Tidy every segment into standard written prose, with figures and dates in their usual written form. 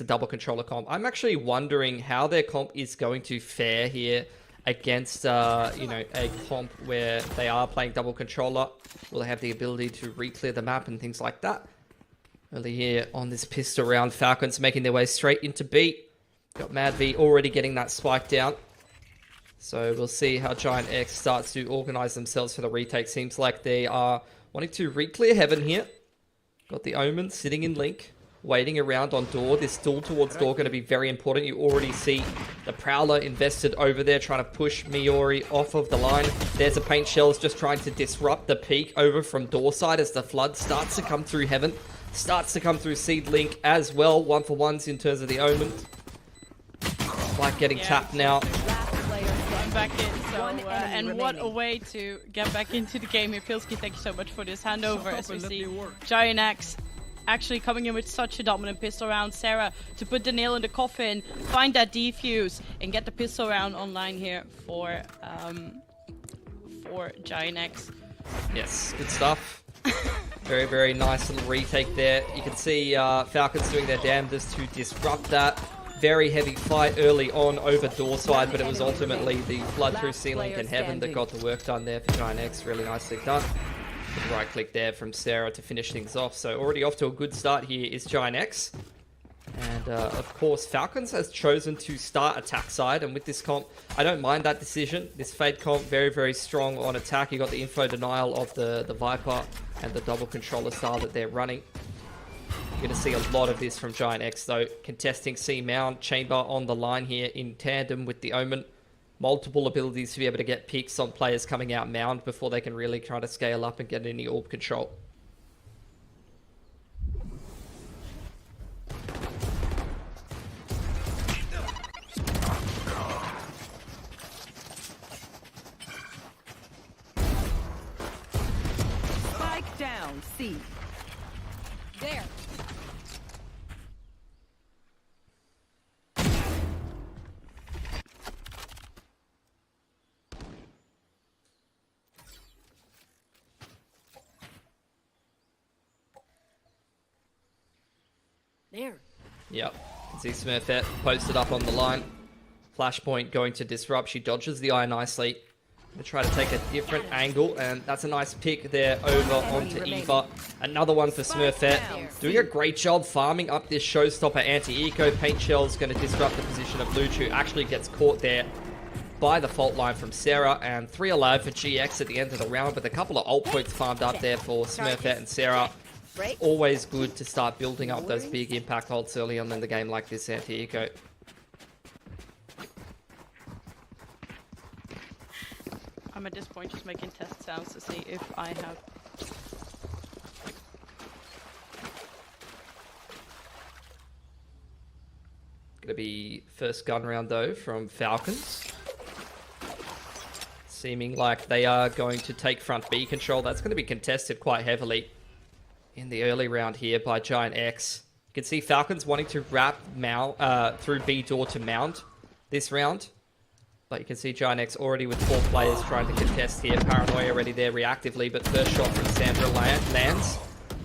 a double controller comp. I'm actually wondering how their comp is going to fare here against, you know, a comp where they are playing double controller. Will they have the ability to re-clear the map and things like that? Early here on this pistol round, Falcons making their way straight into B. Got madv already getting that spike down. So we'll see how GIANTX starts to organize themselves for the retake. Seems like they are wanting to re-clear heaven here. Got the Omen sitting in link, waiting around on door. This duel towards door going to be very important. You already see the Prowler invested over there, trying to push Miyori off of the line. There's a paint shells just trying to disrupt the peak over from door side as the flood starts to come through heaven. Starts to come through seed link as well. 1-for-1s in terms of the Omen. Like getting tapped now. Back in, so, and what a way to get back into the game here. Pilsky, thank you so much for this handover as we see GIANTX actually coming in with such a dominant pistol round. Sarah to put the nail in the coffin, find that defuse, and get the pistol round online here for GIANTX. Yes, good stuff. Very, very nice little retake there. You can see Falcons doing their damnedest to disrupt that. Very heavy fight early on over door side, but it was ultimately the flood through ceiling and heaven that got the work done there for GIANTX. Really nicely done. Right click there from Sarah to finish things off. So already off to a good start here is GIANTX. And of course, Falcons has chosen to start attack side. And with this comp, I don't mind that decision. This Fade comp, very, very strong on attack. You got the info denial of the Viper and the double controller style that they're running. You're going to see a lot of this from GIANTX though. Contesting C Mound, Chamber on the line here in tandem with the Omen. Multiple abilities to be able to get picks on players coming out Mound before they can really try to scale up and get any orb control. Spike down, C. There. There. Yep. You can see Smurfette posted up on the line. Flashpoint going to disrupt. She dodges the eye nicely. Gonna try to take a different angle, and that's a nice pick there over onto Eva. Another one for Smurfette. Doing a great job farming up this showstopper anti-eco. Paint shell's going to disrupt the position of Luchu. Actually gets caught there by the fault line from Sarah, and 3 alive for GX at the end of the round, with a couple of ult points farmed up there for Smurfette and Sarah. Always good to start building up those big impact holds early on in the game like this anti-eco. I'm at this point just making test sounds to see if I have... Gonna be first gun round though from Falcons. Seeming like they are going to take front B control. That's going to be contested quite heavily in the early round here by GIANTX. You can see Falcons wanting to wrap through B door to Mound this round. But you can see GIANTX already with 4 players trying to contest here. Paranoia already there reactively, but first shot from Sandra lands.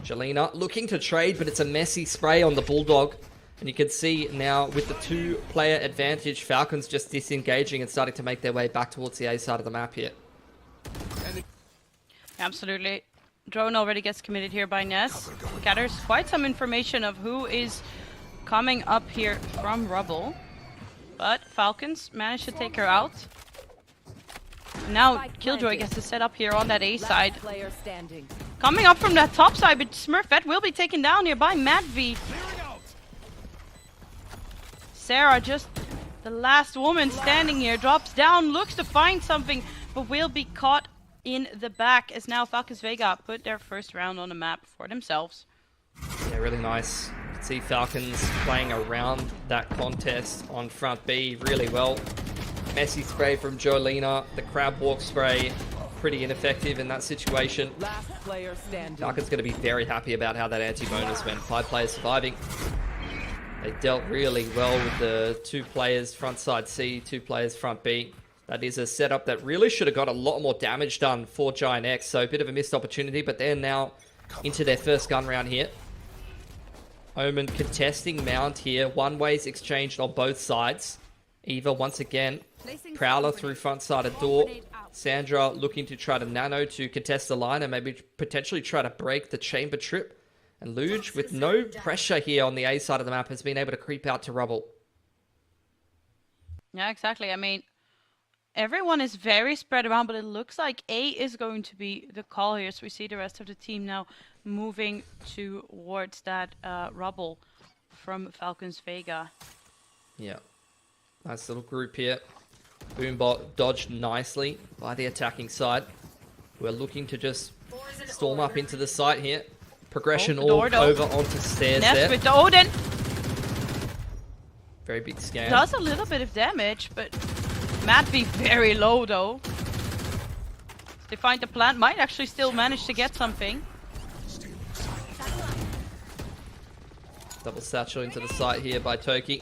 Joliinaa looking to trade, but it's a messy spray on the Bulldog. And you can see now with the 2-player advantage, Falcons just disengaging and starting to make their way back towards the A side of the map here. Absolutely. Drone already gets committed here by Ness. Gathers quite some information of who is coming up here from rubble. But Falcons managed to take her out. Now Killjoy gets to set up here on that A side. Coming up from that top side, but Smurfette will be taken down here by madv. Sarah, just the last woman standing here, drops down, looks to find something, but will be caught in the back as now Falcons Vega put their first round on the map for themselves. Yeah, really nice. You can see Falcons playing around that contest on front B really well. Messy spray from Joliinaa. The crab walk spray, pretty ineffective in that situation. Falcons going to be very happy about how that anti-bonus went. 5 players surviving. They dealt really well with the 2 players front side C, 2 players front B. That is a setup that really should have got a lot more damage done for GIANTX. So a bit of a missed opportunity, but they're now into their first gun round here. Omen contesting Mount here. One ways exchanged on both sides. Eva once again. Prowler through front side of door. Sandra looking to try to nano to contest the line and maybe potentially try to break the chamber trip. And Luge, with no pressure here on the A side of the map, has been able to creep out to rubble. Yeah, exactly. I mean, everyone is very spread around, but it looks like A is going to be the call here. So we see the rest of the team now moving towards that rubble from Falcons Vega. Yeah. Nice little group here. Boombot dodged nicely by the attacking side. We're looking to just storm up into the site here. Progression all over onto stairs Ness there. with the Odin. Very big scan. Does a little bit of damage, but madv very low though. They find the plant, might actually still manage to get something. Double satchel into the site here by Toki.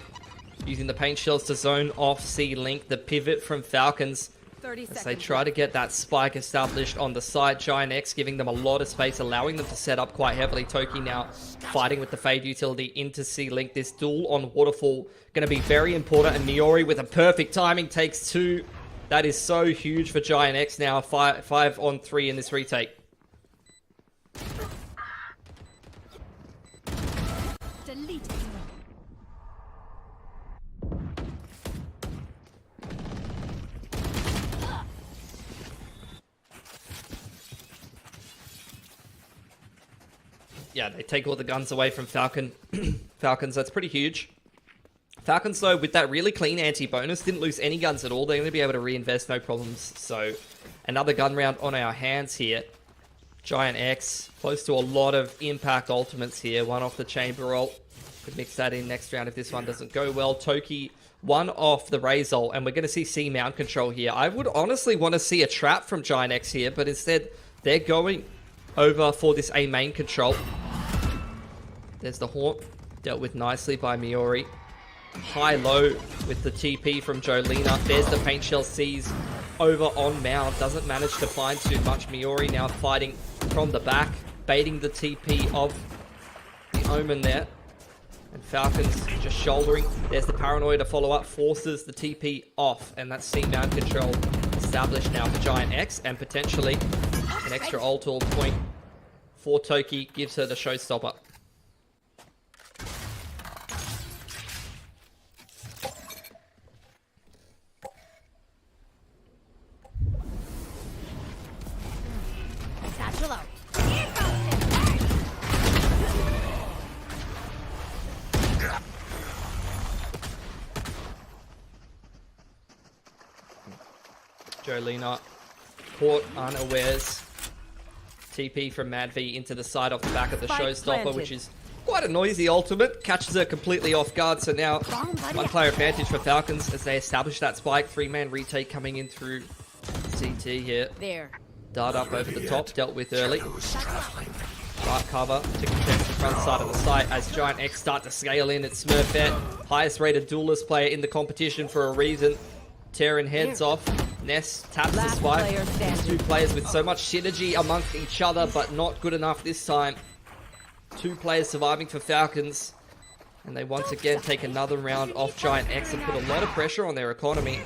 Using the paint shells to zone off C-Link. The pivot from Falcons as they try to get that spike established on the side. GIANTX giving them a lot of space, allowing them to set up quite heavily. Toki now fighting with the Fade utility into C-Link. This duel on Waterfall going to be very important. And Miyori with a perfect timing takes 2. That is so huge for GIANTX now. 5 on 3 in this retake. Yeah, they take all the guns away from Falcons. That's pretty huge. Falcons, though, with that really clean anti-bonus, didn't lose any guns at all. They're going to be able to reinvest, no problems. So, another gun round on our hands here. GIANTX, close to a lot of impact ultimates here. One off the chamber ult. Could mix that in next round if this one doesn't go well. Toki, one off the Raze ult, and we're going to see C mount control here. I would honestly want to see a trap from GIANTX here, but instead, they're going over for this A main control. There's the Haunt, dealt with nicely by Miyori. High-low with the TP from Joliinaa. There's the paint shell sees over on Mount. Doesn't manage to find too much. Miyori now fighting from the back, baiting the TP of the Omen there. And Falcons just shouldering. There's the Paranoia to follow up, forces the TP off. And that's C mount control established now for GIANTX, and potentially an extra ult or point for Toki gives her the showstopper. Joliinaa caught unawares. TP from madv into the side off the back of the showstopper, which is quite a noisy ultimate. Catches her completely off guard, so now one player advantage for Falcons as they establish that spike. 3-man retake coming in through CT here. Dart up over the top, dealt with early. Dark cover to contest the front side of the site as GIANTX start to scale in. It's Smurfette, highest rated duelist player in the competition for a reason. Tearing heads off. Ness taps the spike. These two players with so much synergy amongst each other, but not good enough this time. 2 players surviving for Falcons. And they once again take another round off GIANTX and put a lot of pressure on their economy.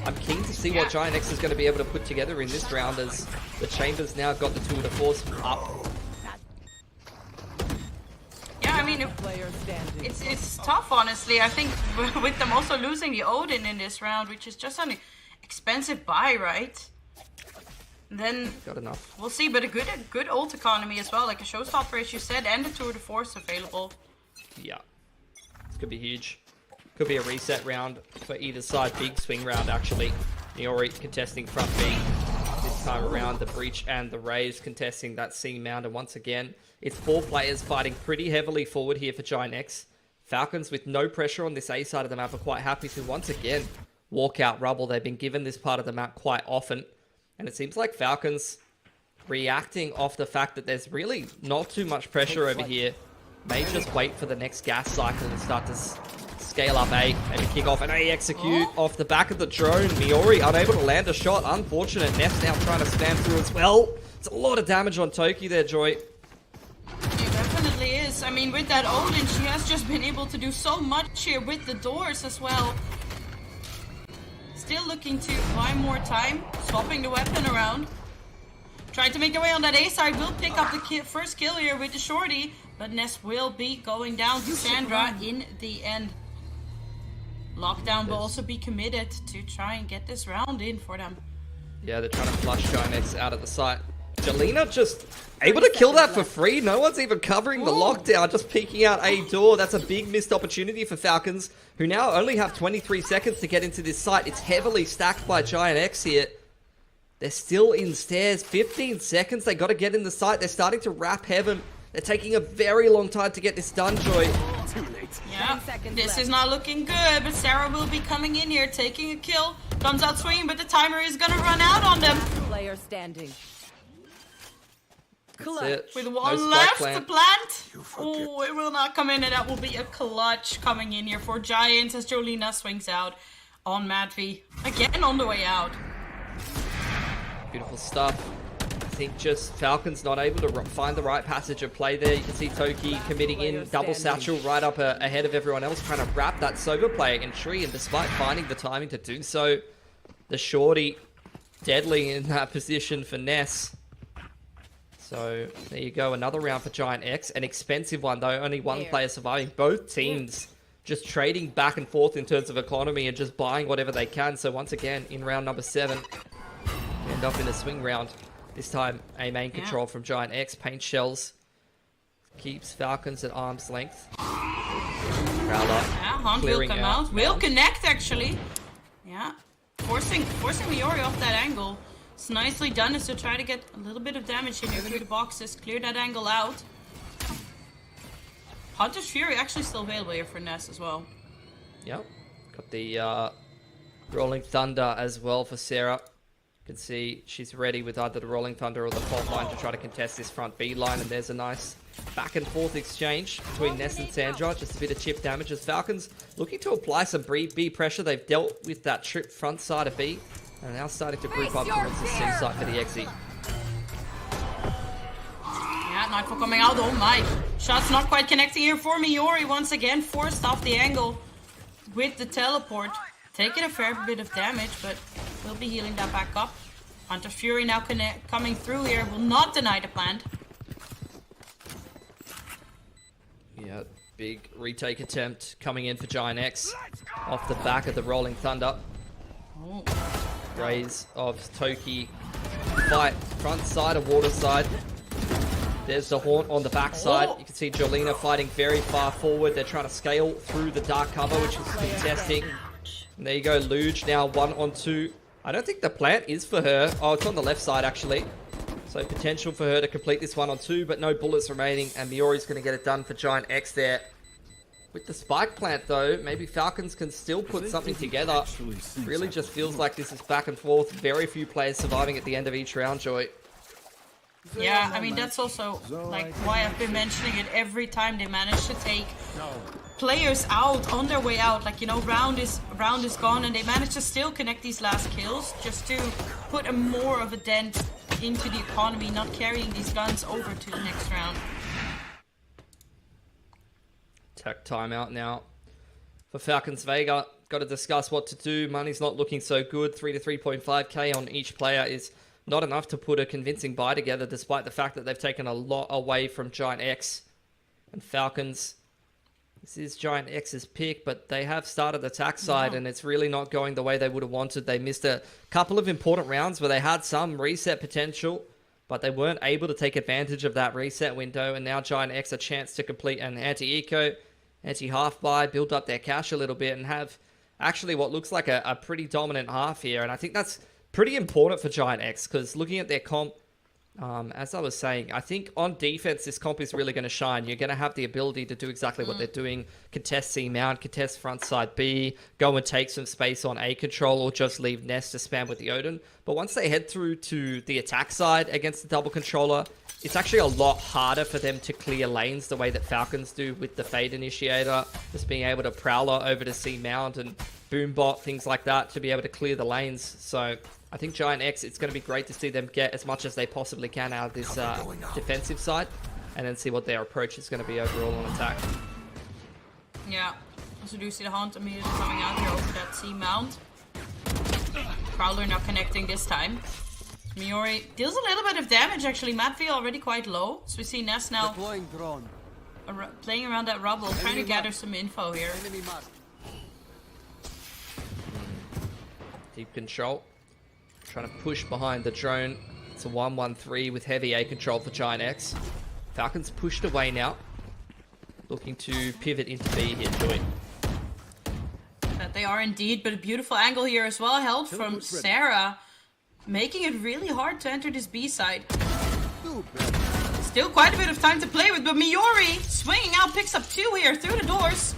I'm keen to see what GIANTX is going to be able to put together in this round, as the Chamber's now got the tour de force up. Yeah, I mean, it's tough, honestly. I think with them also losing the Odin in this round, which is just an expensive buy, right? Then got enough. We'll see, but a good ult economy as well, like a showstopper, as you said, and the tour de force available. Yeah, this could be huge. Could be a reset round for either side. Big swing round, actually. Miyori contesting front B. This time around, the Breach and the Raze contesting that C mount. And once again, it's 4 players fighting pretty heavily forward here for GIANTX. Falcons with no pressure on this A side of the map are quite happy to once again walk out rubble. They've been given this part of the map quite often. And it seems like Falcons reacting off the fact that there's really not too much pressure over here. May just wait for the next gas cycle and start to scale up A. Maybe kick off an A execute off the back of the drone. Miyori unable to land a shot. Unfortunate. Ness now trying to spam through as well. It's a lot of damage on Toki there, Joy. You definitely definitely is. I mean, with that Odin, she has just been able to do so much here with the doors as well. Still looking to buy more time, swapping the weapon around. Trying to make their way on that A side, will pick up the first kill here with the shorty, but Ness will be going down to Sandra in the end. Lockdown will also be committed to try and get this round in for them. Yeah, they're trying to flush GIANTX out of the site. Joliinaa just able to kill that for free. No one's even covering the lockdown, just peeking out a door. That's a big missed opportunity for Falcons, who now only have 23 seconds to get into this site. It's heavily stacked by GIANTX here. They're still in stairs. 15 seconds. They got to get in the site. They're starting to wrap heaven. They're taking a very long time to get this done, Joy. Yeah, this is not looking good, but Sarah will be coming in here, taking a kill. Comes out swinging, but the timer is gonna run out on them. Player standing. With one left to plant. Oh, it will not come in, and that will be a clutch coming in here for Giants as Joliinaa swings out on madv. Again on the way out. Beautiful stuff. I think just Falcons not able to find the right passage of play there. You can see Toki committing in double satchel right up ahead of everyone else, trying to wrap that Sova player in tree, and despite finding the timing to do so, the shorty deadly in that position for Ness. So there you go, another round for GIANTX. An expensive one though, only one player surviving. Both teams just trading back and forth in terms of economy and just buying whatever they can. So once again, in round number 7, end up in a swing round. This time, a main control from GIANTX. Paint shells keeps Falcons at arm's length. Prowler Hunt will come out. Will connect actually. Yeah, forcing Miyori off that angle. It's nicely done is to try to get a little bit of damage in here through the boxes, clear that angle out. Hunter's Fury actually still available here for Ness as well. Yep, got the Rolling Thunder as well for Sarah. You can see she's ready with either the Rolling Thunder or the fault line to try to contest this front B line, and there's a nice back and forth exchange between Ness and Sandra. Just a bit of chip damage as Falcons looking to apply some B pressure. They've dealt with that trip front side of B, and now starting to group up towards the C side for the exit. Yeah, Nightfall coming out. Oh my. Shots not quite connecting here for Miyori. Once again, forced off the angle with the teleport. Taking a fair bit of damage, but will be healing that back up. Hunter's Fury now coming through here. Will not deny the plant. Yeah, big retake attempt coming in for GIANTX off the back of the Rolling Thunder. Oh. Raise of Toki. Fight front side of water side. There's the Haunt on the back side. You can see Joliinaa fighting very far forward. They're trying to scale through the dark cover, which is contesting. And there you go, Luge now 1-on-2. I don't think the plant is for her. Oh, it's on the left side actually. So potential for her to complete this 1-on-2, but no bullets remaining, and Miyori's going to get it done for GIANTX there. With the spike plant though, maybe Falcons can still put something together. Really just feels like this is back and forth. Very few players surviving at the end of each round, Joy. Yeah, I mean, that's also like why I've been mentioning it every time they manage to take players out on their way out. Like, you know, round is gone, and they manage to still connect these last kills just to put a more of a dent into the economy, not carrying these guns over to the next round. Tech timeout now for Falcons Vega. Got to discuss what to do. Money's not looking so good. 3 to 3.5k on each player is not enough to put a convincing buy together, despite the fact that they've taken a lot away from GIANTX and Falcons. This is GIANTX's pick, but they have started attack side, and it's really not going the way they would have wanted. They missed a couple of important rounds where they had some reset potential, but they weren't able to take advantage of that reset window, and now GIANTX a chance to complete an anti-eco, anti-half buy, build up their cash a little bit, and have actually what looks like a pretty dominant half here. And I think that's pretty important for GIANTX, because looking at their comp, as I was saying, I think on defense, this comp is really going to shine. You're going to have the ability to do exactly what they're doing. Contest C mount, contest front side B, go and take some space on A control, or just leave Ness to spam with the Odin. But once they head through to the attack side against the double controller, it's actually a lot harder for them to clear lanes the way that Falcons do with the Fade Initiator, just being able to Prowler over to C mount and Boombot, things like that, to be able to clear the lanes. So I think GIANTX, it's going to be great to see them get as much as they possibly can out of this defensive side. and then see what their approach is going to be overall on attack. Yeah. Also do see the Hunt immediately coming out here over that C mount. Prowler not connecting this time. Miyori deals a little bit of damage actually. madv already quite low. So we see Ness now playing around that rubble, trying to gather some info here. Deep control. Trying to push behind the drone. It's a 1-1-3 with heavy A control for GIANTX. Falcons pushed away now. Looking to pivot into B here, Joy. That they are indeed, but a beautiful angle here as well. Help from Sarah. Making it really hard to enter this B side. Still quite a bit of time to play with, but Miyori swinging out, picks up 2 here through the doors.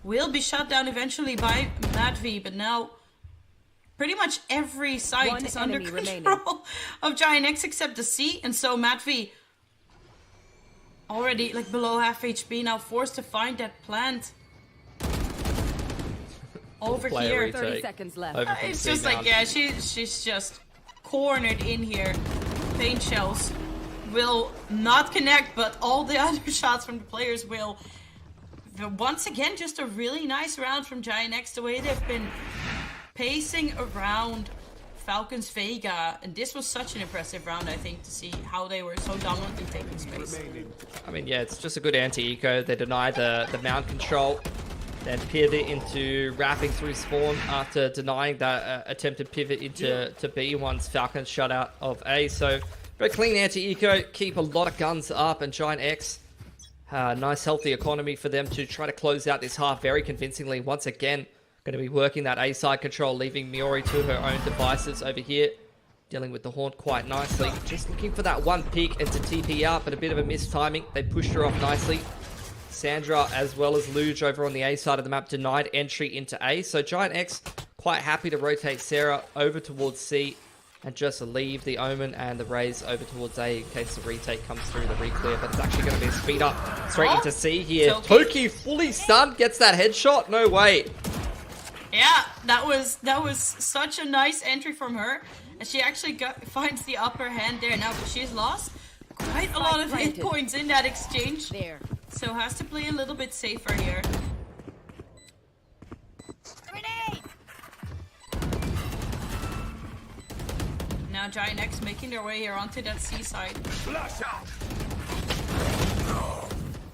Will be shut down eventually by madv, but now pretty much every site is under control of GIANTX except the C, and so madv already like below half HP, now forced to find that plant. Over here, 30 seconds left. It's just like, yeah, she's just cornered in here. Paint shells will not connect, but all the other shots from the players will. Once again, just a really nice round from GIANTX. The way they've been pacing around Falcons Vega, and this was such an impressive round, I think, to see how they were so dominantly taking space. I mean, yeah, it's just a good anti-eco. They deny the mount control. Then pivot into wrapping through spawn after denying that attempted pivot into B once Falcons shut out of A. So very clean anti-eco, keep a lot of guns up, and GIANTX, nice healthy economy for them to try to close out this half very convincingly. Once again, going to be working that A side control, leaving Miyori to her own devices over here. Dealing with the Haunt quite nicely. Just looking for that one peek and to TP out, but a bit of a missed timing. They pushed her off nicely. Sandra, as well as Luge over on the A side of the map, denied entry into A. So GIANTX quite happy to rotate Sarah over towards C and just leave the Omen and the Raze over towards A in case the retake comes through the reclear. But it's actually going to be a speed up straight into C here. Toki fully stunned, gets that headshot. No way. Yeah, that was such a nice entry from her. And she actually finds the upper hand there now, but she's lost quite a lot of hit points in that exchange. There. So has to play a little bit safer here. Grenade! Now GIANTX making their way here onto that C side.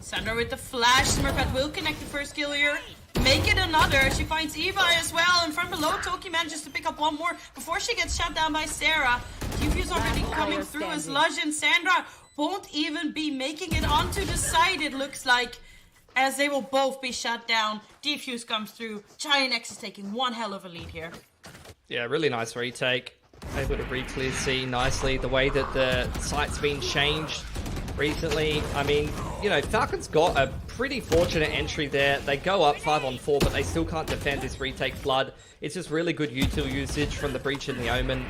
Sandra with the flash. Smurfette will connect the first kill here. Make it another. She finds Eva as well. And from below, Toki manages to pick up one more before she gets shot down by Sarah. Defuse already coming through as Lush, and Sandra won't even be making it onto the side, it looks like, as they will both be shut down. Defuse comes through. GIANTX is taking one hell of a lead here. Yeah, really nice retake. Able to re-clear C nicely. The way that the site's been changed recently, I mean, you know, Falcons got a pretty fortunate entry there. They go up 5-on-4, but they still can't defend this retake flood. It's just really good util usage from the Breach and the Omen.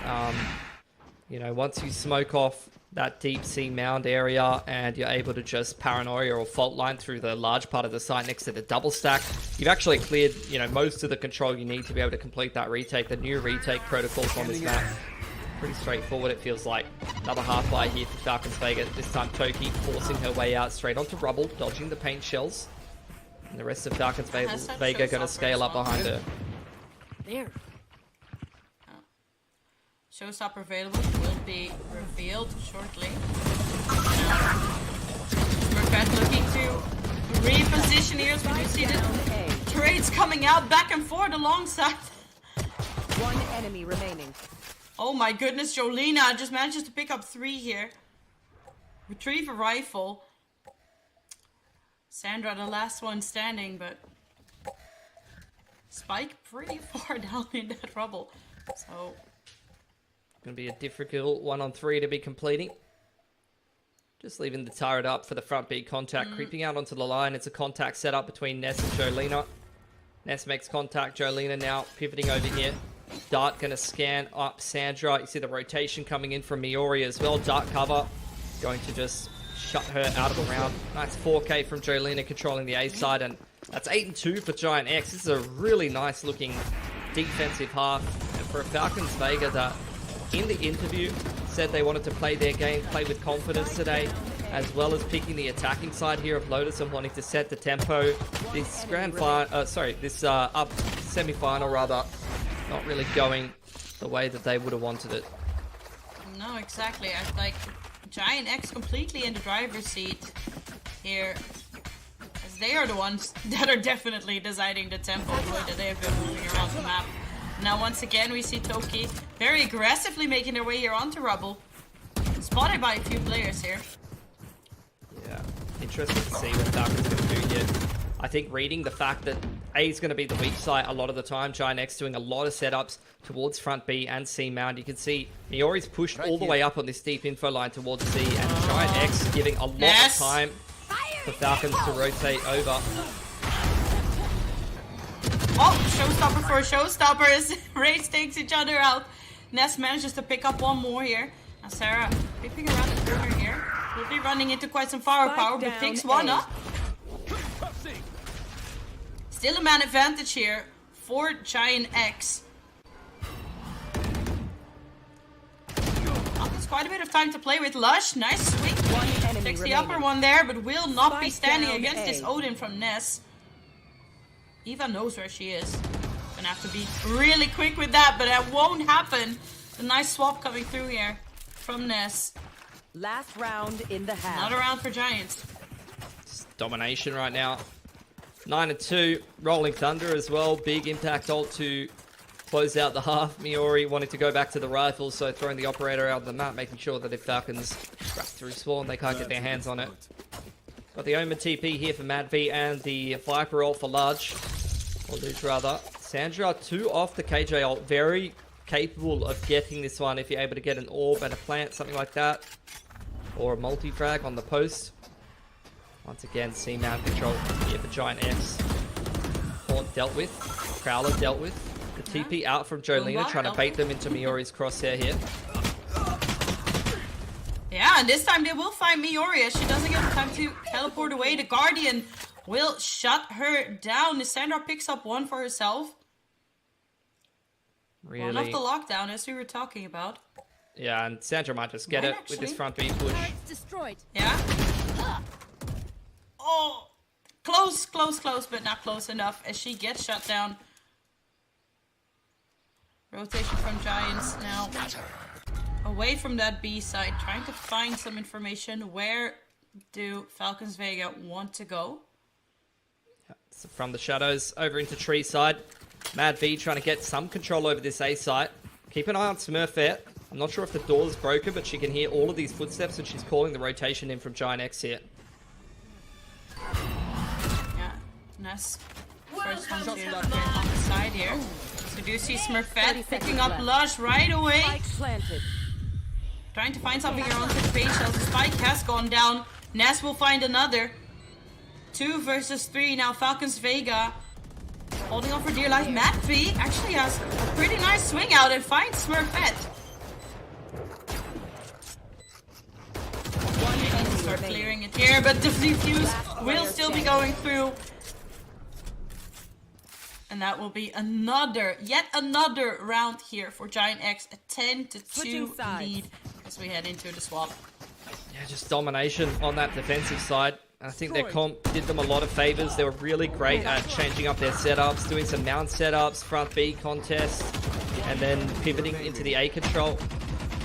You know, once you smoke off that deep C mound area and you're able to just paranoia or fault line through the large part of the site next to the double stack, you've actually cleared, you know, most of the control you need to be able to complete that retake. The new retake protocols on this map, pretty straightforward, it feels like. Another half buy here for Falcons Vega. This time Toki forcing her way out straight onto rubble, dodging the paint shells. And the rest of Falcons Vega going to scale up behind her. There. Showstopper available will be revealed shortly. Smurfette looking to reposition here, so we do see the trades coming out back and forth alongside. One enemy remaining. Oh my goodness, Joliinaa just manages to pick up 3 here. Retrieve a rifle. Sandra, the last one standing, but Spike pretty far down in that rubble. So going to be a difficult 1-on-3 to be completing. Just leaving the turret up for the front B contact. Creeping out onto the line. It's a contact set up between Ness and Joliinaa. Ness makes contact. Joliinaa now pivoting over here. Dart going to scan up Sandra. You see the rotation coming in from Miyori as well. Dart cover. Going to just shut her out of the round. Nice 4K from Joliinaa controlling the A side. And that's 8-2 for GIANTX. This is a really nice looking defensive half. And for a Falcons Vega that in the interview said they wanted to play their game, play with confidence today. as well as picking the attacking side here of Lotus and wanting to set the tempo. This up semi-final rather, not really going the way that they would have wanted it. No, exactly. I like GIANTX completely in the driver's seat here, as they are the ones that are definitely deciding the tempo, the way that they have been moving around the map. Now once again we see Toki very aggressively making their way here onto Rubble. Spotted by a few players here. Yeah, interesting to see what Falcons going to do here. I think reading the fact that A is going to be the weak side a lot of the time, GIANTX doing a lot of setups towards front B and C mound. You can see Miyori's pushed all the way up on this deep info line towards C, and GIANTX giving a lot of time for Falcons to rotate over. Oh, showstopper for showstopper as Race takes each other out. Ness manages to pick up one more here. Now Sarah peeping around the corner here. Will be running into quite some firepower, but picks one up. Still a man advantage here for GIANTX. Oh, there's quite a bit of time to play with. Lush, nice swing. Takes the upper one there, but will not be standing against this Odin from Ness. Eva knows where she is. Gonna have to be really quick with that, but that won't happen. A nice swap coming through here from Ness. Last round in the half. Another round for Giants. It's domination right now. 9-2, Rolling Thunder as well. Big impact ult to close out the half. Miyori wanting to go back to the rifles, so throwing the operator out of the map, making sure that if Falcons wrap through spawn, they can't get their hands on it. Got the Omen TP here for madv and the Viper ult for Large. Or Luge rather. Sandra 2 off the KJ ult. Very capable of getting this one if you're able to get an orb and a plant, something like that. Or a multi-frag on the post. Once again, C-mount control here for GIANTX. Haunt dealt with. Prowler dealt with. The TP out from Joliinaa, trying to bait them into Miyori's crosshair here. Yeah, and this time they will find Miyori as she doesn't get time to teleport away. The Guardian will shut her down. Sandra picks up one for herself. Really? One off the lockdown, as we were talking about. Yeah, and Sandra might just get it with this front B push. Destroyed. Yeah. Oh, close, but not close enough as she gets shut down. Rotation from Giants now. Away from that B side, trying to find some information. Where do Falcons Vega want to go? Yeah, so from the shadows over into tree side. madv trying to get some control over this A site. Keep an eye on Smurfette. I'm not sure if the door is broken, but she can hear all of these footsteps and she's calling the rotation in from GIANTX here. Yeah, Ness. First one to get on the side here. So do you see Smurfette picking up Lush right away? Trying to find something around the space shells. The spike has gone down. Ness will find another. 2 versus 3. Now Falcons Vega holding on for dear life. madv actually has a pretty nice swing out and finds Smurfette. Start clearing it here, but the defuse will still be going through. And that will be yet another round here for GIANTX. A 10-2 lead as we head into the swap. Yeah, just domination on that defensive side. I think their comp did them a lot of favors. They were really great at changing up their setups, doing some mount setups, front B contest, and then pivoting into the A control.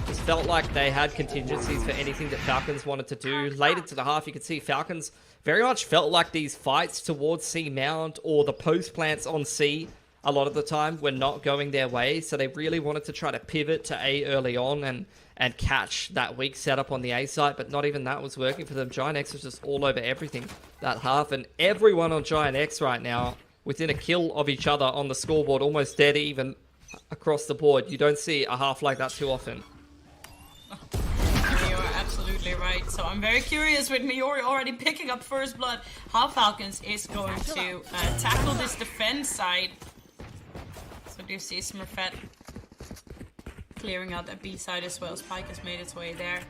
Just felt like they had contingencies for anything that Falcons wanted to do. Late into the half, you could see Falcons very much felt like these fights towards C mount or the post plants on C a lot of the time were not going their way. So they really wanted to try to pivot to A early on and catch that weak setup on the A side, but not even that was working for them. GIANTX was just all over everything that half, and everyone on GIANTX right now within a kill of each other on the scoreboard, almost dead even across the board. You don't see a half like that too often. You are absolutely right. So I'm very curious with Miyori already picking up first blood, how Falcons is going to tackle this defense side. So do you see Smurfette clearing out that B side as well. Spike has made its way there.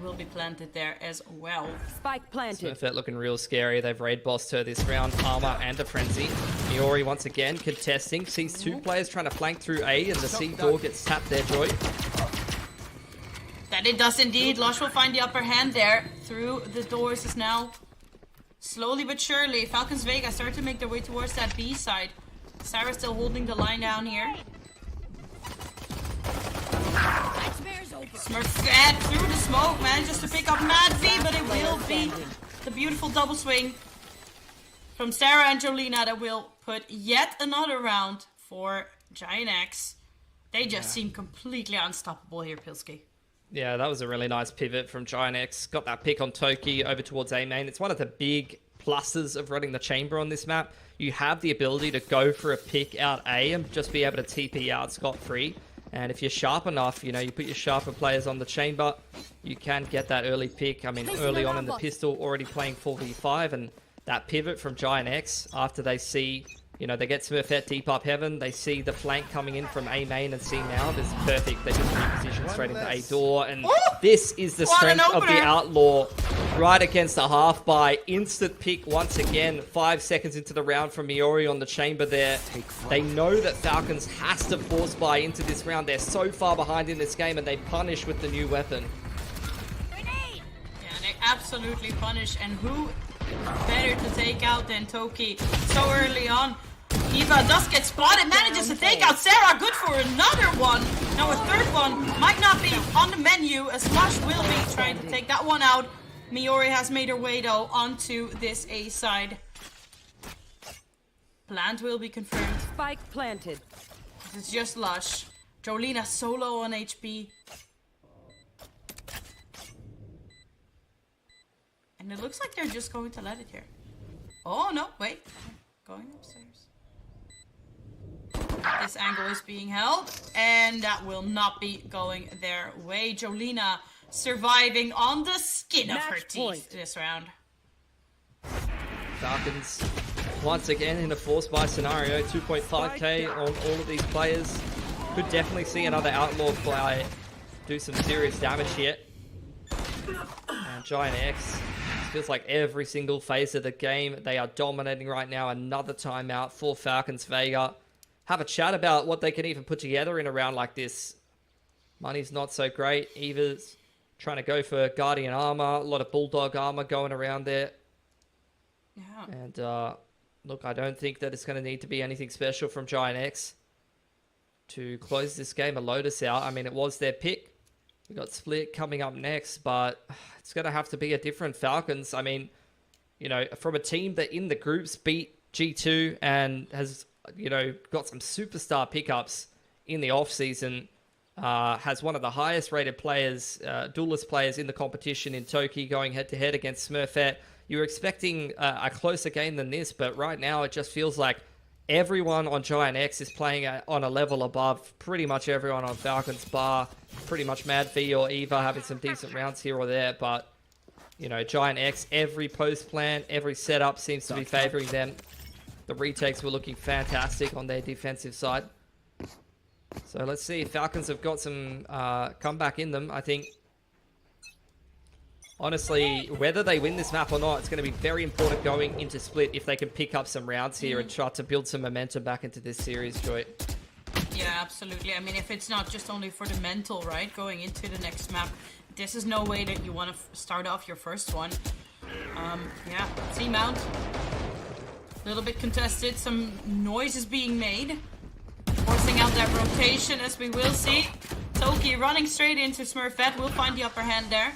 Will be planted there as well. Spike planted. Smurfette looking real scary. They've raid bossed her this round. Armor and a frenzy. Miyori once again contesting. Sees 2 players trying to flank through A, and the C door gets tapped there, Joy. That it does indeed. Lush will find the upper hand there. Through the doors is now slowly but surely. Falcons Vega start to make their way towards that B side. Sarah still holding the line down here. Smurfette through the smoke manages to pick up madv, but it will be the beautiful double swing from Sarah and Joliinaa that will put yet another round for GIANTX. They just seem completely unstoppable here, Pilski. Yeah, that was a really nice pivot from GIANTX. Got that pick on Toki over towards A main. It's one of the big pluses of running the chamber on this map. You have the ability to go for a pick out A and just be able to TP out scot-free. And if you're sharp enough, you know, you put your sharper players on the chamber, you can get that early pick. I mean, early on in the pistol, already playing 4v5, and that pivot from GIANTX after they see, you know, they get Smurfette deep up heaven, they see the flank coming in from A main and C mound is perfect. They just reposition straight into A door, and this is the strength of the Outlaw right against the half by instant pick once again. 5 seconds into the round from Miyori on the chamber there. They know that Falcons has to force buy into this round. They're so far behind in this game, and they punish with the new weapon. Yeah, they absolutely punish, and who better to take out than Toki so early on. Eva does get spotted, manages to take out Sarah. Good for another one. Now a third one might not be on the menu, as Lush will be trying to take that one out. Miyori has made her way though onto this A side. Plant will be confirmed. Spike planted. This is just Lush. Joliinaa solo on HP. And it looks like they're just going to let it here. Oh no, wait. Going upstairs. This angle is being held, and that will not be going their way. Joliinaa surviving on the skin of her teeth this round. Falcons once again in a force buy scenario. 2.5k on all of these players. Could definitely see another Outlaw play do some serious damage here. And GIANTX, feels like every single phase of the game they are dominating right now. Another timeout for Falcons Vega. Have a chat about what they can even put together in a round like this. Money's not so great. Eva's trying to go for Guardian armor. A lot of Bulldog armor going around there. Yeah. And look, I don't think that it's going to need to be anything special from GIANTX to close this game of Lotus out. I mean, it was their pick. We got Split coming up next, but it's going to have to be a different Falcons. I mean, you know, from a team that in the groups beat G2 and has, you know, got some superstar pickups in the off-season, has one of the highest rated players, duelist players in the competition in Toki, going head-to-head against Smurfette. You were expecting a closer game than this, but right now it just feels like everyone on GIANTX is playing on a level above pretty much everyone on Falcons, bar pretty much madv or Eva having some decent rounds here or there. But, you know, GIANTX, every post plan, every setup seems to be favoring them. The retakes were looking fantastic on their defensive side. So let's see if Falcons have got some comeback in them. I think, honestly, whether they win this map or not, it's going to be very important going into Split if they can pick up some rounds here and try to build some momentum back into this series, Joy. Yeah, absolutely. I mean, if it's not just only for the mental, right, going into the next map, this is no way that you want to start off your first one. Yeah, C-mount. A little bit contested. Some noise is being made. Forcing out that rotation, as we will see. Toki running straight into Smurfette. Will find the upper hand there.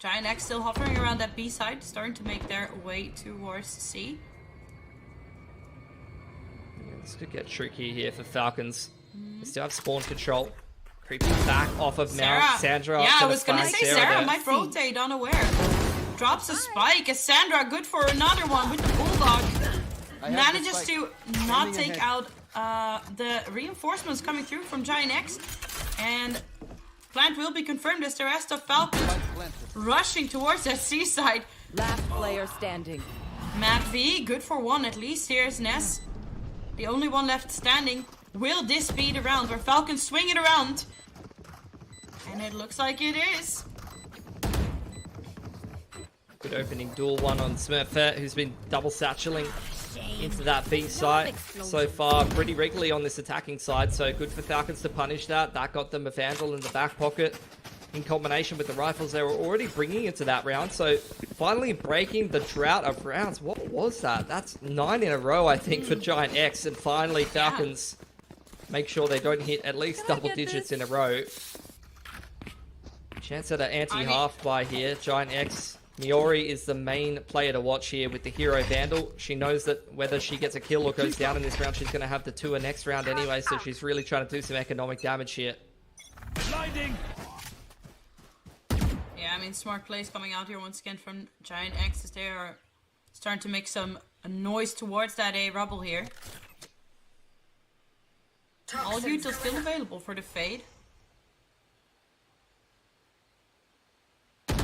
GIANTX still hovering around that B side, starting to make their way towards C. Yeah, this could get tricky here for Falcons. They still have spawn control. Creeping back off of Mount. Sandra. Yeah, I was going to say Sarah might rotate unaware. Drops a spike as Sandra, good for another one with the Bulldog. Manages to not take out the reinforcements coming through from GIANTX. And plant will be confirmed as the rest of Falcons rushing towards that seaside. Last player standing. madv, good for one at least. Here's Ness, the only one left standing. Will this be the round where Falcons swing it around? And it looks like it is. Good opening duel one on Smurfette, who's been double satcheling into that B site so far. Pretty regularly on this attacking side, so good for Falcons to punish that. That got them a Vandal in the back pocket. In combination with the rifles they were already bringing into that round, so finally breaking the drought of rounds. What was that? That's 9 in a row, I think, for GIANTX, and finally Falcons make sure they don't hit at least double digits in a row. Chance at an anti-half by here. GIANTX, Miyori is the main player to watch here with the hero Vandal. She knows that whether she gets a kill or goes down in this round, she's going to have the 2 next round anyway, so she's really trying to do some economic damage here. Blinding. Yeah, I mean, smart plays coming out here once again from GIANTX as they are starting to make some noise towards that A rubble here. All utils still available for the fade. Yeah,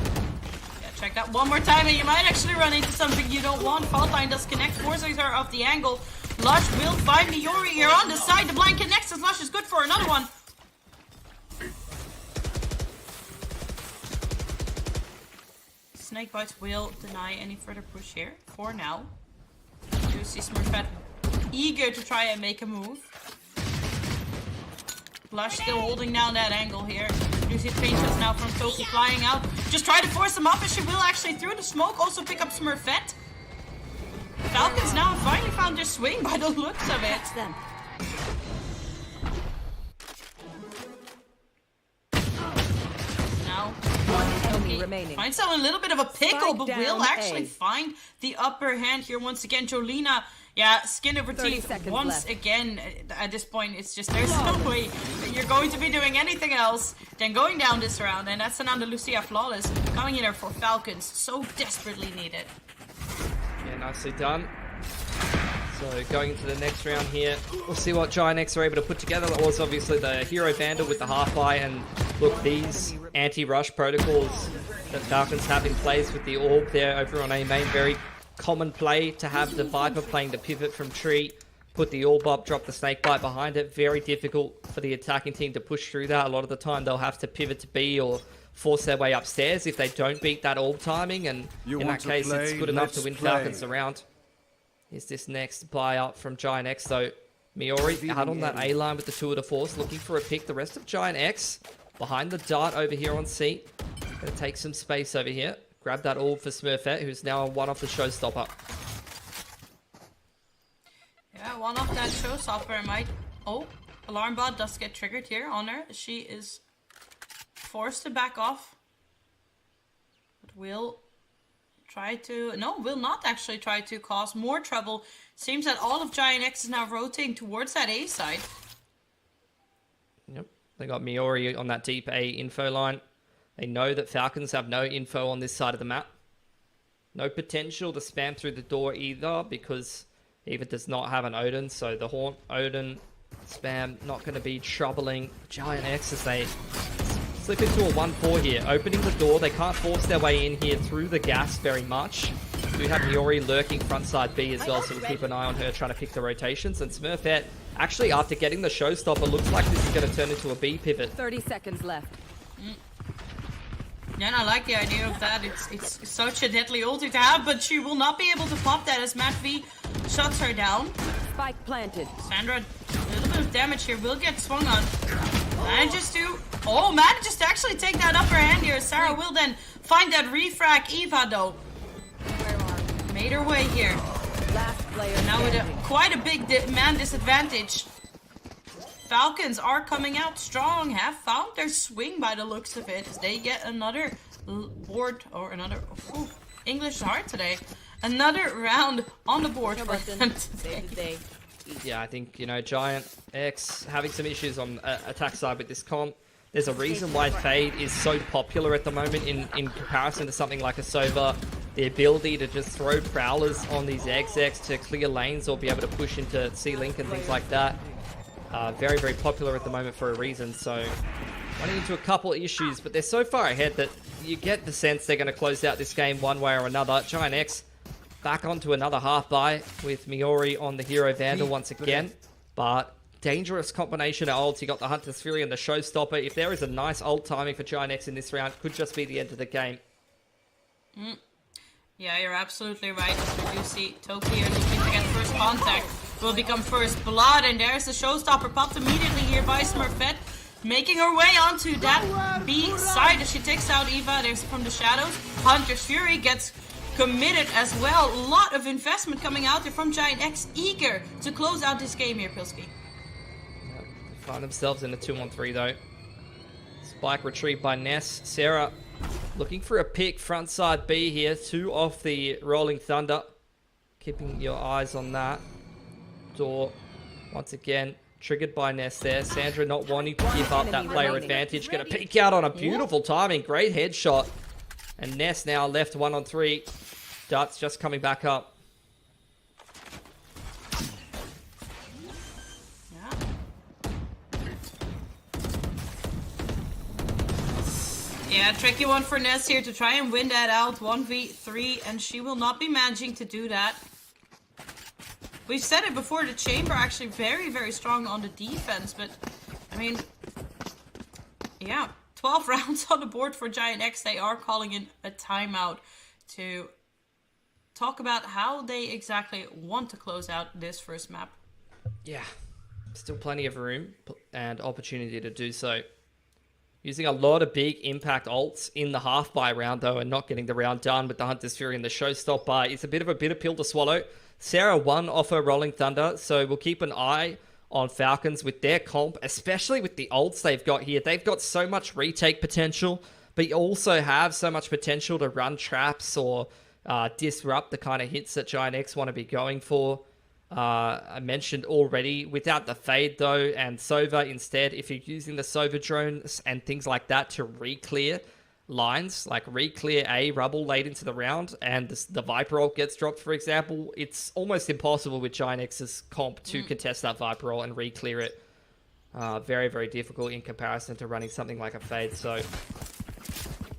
check that one more time and you might actually run into something you don't want. Faultline does connect, forcing her off the angle. Lush will find Miyori here on the side. The blind connects as Lush is good for another one. Snakebites will deny any further push here for now. You see Smurfette eager to try and make a move. Lush still holding down that angle here. You see paint shots now from Toki flying out. Just try to force him up, and she will actually through the smoke also pick up Smurfette. Falcons now finally found their swing by the looks of it. Now remaining. finds out a little bit of a pickle, Spike but down will actually A. find the upper hand here once again. Joliinaa, yeah, skin over 30 teeth seconds once left. again. At this point, it's just there's no way that you're going to be doing anything else than going down this round, and that's an Andalusia flawless coming in there for Falcons, so desperately needed. Yeah, nicely done. So going into the next round here, we'll see what GIANTX are able to put together. That was obviously the hero Vandal with the half-buy, and look, these anti-rush protocols that Falcons have in place with the orb there over on A main, very common play to have the Viper playing the pivot from tree, put the orb up, drop the snakebite behind it. Very difficult for the attacking team to push through that. A lot of the time they'll have to pivot to B or force their way upstairs if they don't beat that orb timing, and in that case it's good enough to win Falcons the round. Here's this next buy up from GIANTX though. Miyori out on that A line with the 2 of the force, looking for a pick. The rest of GIANTX behind the dart over here on C. Gonna take some space over here. Grab that orb for Smurfette, who's now one off the showstopper. Yeah, one off that showstopper might... Oh, alarm bot does get triggered here on her. She is forced to back off. But will try to... No, will not actually try to cause more trouble. Seems that all of GIANTX is now rotating towards that A side. Yep, they got Miyori on that deep A info line. They know that Falcons have no info on this side of the map. No potential to spam through the door either, because Eva does not have an Odin, so the Haunt Odin spam not going to be troubling GIANTX as they slip into a 1-4 here. Opening the door, they can't force their way in here through the gas very much. We do have Miyori lurking frontside B as well, so we'll keep an eye on her trying to pick the rotations. And Smurfette, actually after getting the showstopper, looks like this is going to turn into a B pivot. 30 seconds left. Yeah, and I like the idea of that. It's such a deadly ulti to have, but she will not be able to pop that as madv shuts her down. Spike planted. Sandra, a little bit of damage here, will get swung on. Manages to actually take that upper hand here. Sarah will then find that refrag Eva though. Made her way here. Last player Now with standing. quite a big man disadvantage. Falcons are coming out strong, have found their swing by the looks of it, as they get another board, or another, English is hard today, another round on the board for them today. Yeah, I think, you know, GIANTX having some issues on attack side with this comp. There's a reason why Fade is so popular at the moment in comparison to something like a Sova. The ability to just throw prowlers on these execs to clear lanes or be able to push into C-Link and things like that. Very, very popular at the moment for a reason, so running into a couple issues, but they're so far ahead that you get the sense they're going to close out this game one way or another. GIANTX back onto another half buy with Miyori on the hero Vandal once again, but dangerous combination of ults. You got the Hunter's Fury and the Showstopper. If there is a nice ult timing for GIANTX in this round, could just be the end of the game. Yeah, you're absolutely right. We do see Toki here looking to get first contact. Will become first blood, and there's the showstopper popped immediately here by Smurfette, making her way onto that B side as she takes out Eva. There's from the shadows. Hunter's Fury gets committed as well. A lot of investment coming out there from GIANTX, eager to close out this game here, Pilski. Yep. They find themselves in a 2-on-3 though. Spike retrieved by Ness. Sarah looking for a pick front side B here. 2 off the Rolling Thunder. Keeping your eyes on that. Door once again triggered by Ness there. Sandra not wanting to give up that player advantage. Gonna peek out on a beautiful timing. Great headshot. And Ness now left 1-on-3. Darts just coming back up. Yeah, tricky one for Ness here to try and win that out. 1v3, and she will not be managing to do that. We've said it before, the Chamber actually very, very strong on the defense, but, I mean, yeah, 12 rounds on the board for GIANTX. They are calling in a timeout to talk about how they exactly want to close out this first map. Yeah, still plenty of room and opportunity to do so. Using a lot of big impact ults in the half-buy round, though, and not getting the round done with the Hunter's Fury and the Showstopper is a bit of a bitter pill to swallow. Sarah won off her Rolling Thunder, so we'll keep an eye on Falcons with their comp, especially with the ults they've got here. They've got so much retake potential, but you also have so much potential to run traps or disrupt the kind of hits that GIANTX want to be going for. I mentioned already, without the fade though, and Sova instead, if you're using the Sova drones and things like that to re-clear lines, like re-clear a rubble late into the round, and the Viper ult gets dropped, for example, it's almost impossible with GIANTX's comp to contest that Viper ult and re-clear it. Very, very difficult in comparison to running something like a fade, so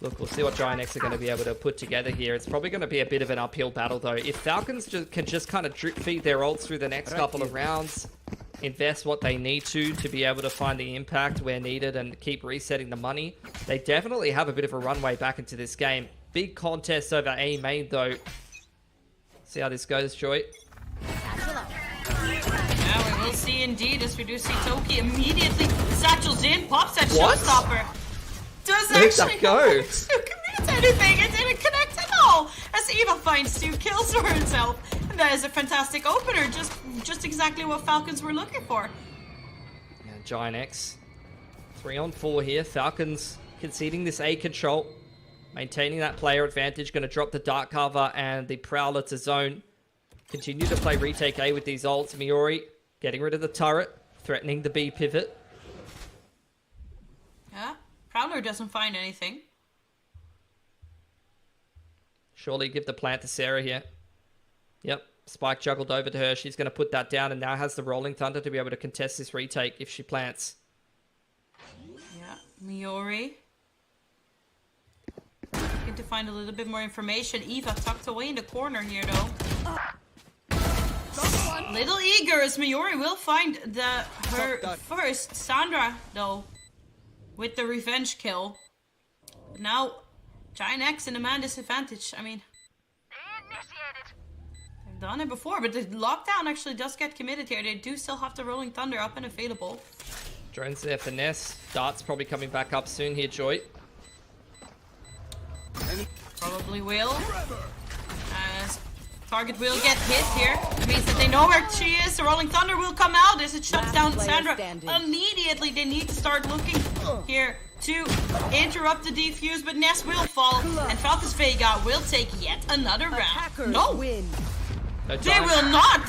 look, we'll see what GIANTX are going to be able to put together here. It's probably going to be a bit of an uphill battle, though. If Falcons can just kind of drip feed their ults through the next couple of rounds, invest what they need to be able to find the impact where needed and keep resetting the money, they definitely have a bit of a runway back into this game. Big contest over A main, though. See how this goes, Joy. Yeah, we will see indeed, as we do see Toki immediately satchels in, pops that showstopper. Does actually go to commit anything. It didn't connect at all. As Eva finds 2 kills for herself, and that is a fantastic opener. Just exactly what Falcons were looking for. Yeah, GIANTX 3-on-4 here. Falcons conceding this A control, maintaining that player advantage. Going to drop the dark cover and the Prowler to zone. Continue to play retake A with these ults. Miyori getting rid of the turret, threatening the B pivot. Yeah. Prowler doesn't find anything. Surely give the plant to Sarah here. Yep, Spike juggled over to her. She's going to put that down and now has the Rolling Thunder to be able to contest this retake if she plants. Yeah, Miyori. Need to find a little bit more information. Eva tucked away in the corner here, though. Little eager as Miyori will find her first. Sandra, though, with the revenge kill. Now, GIANTX in a man disadvantage. I mean, they've done it before, but the lockdown actually does get committed here. They do still have the Rolling Thunder up and available. Drones there for Ness. Dart's probably coming back up soon here, Joy. Probably will. As target will get hit here. That means that they know where she is. The Rolling Thunder will come out as it shuts down Sandra. Immediately they need to start looking here to interrupt the defuse, but Ness will fall. And Falcons Vega will take yet another round. No! No They will not!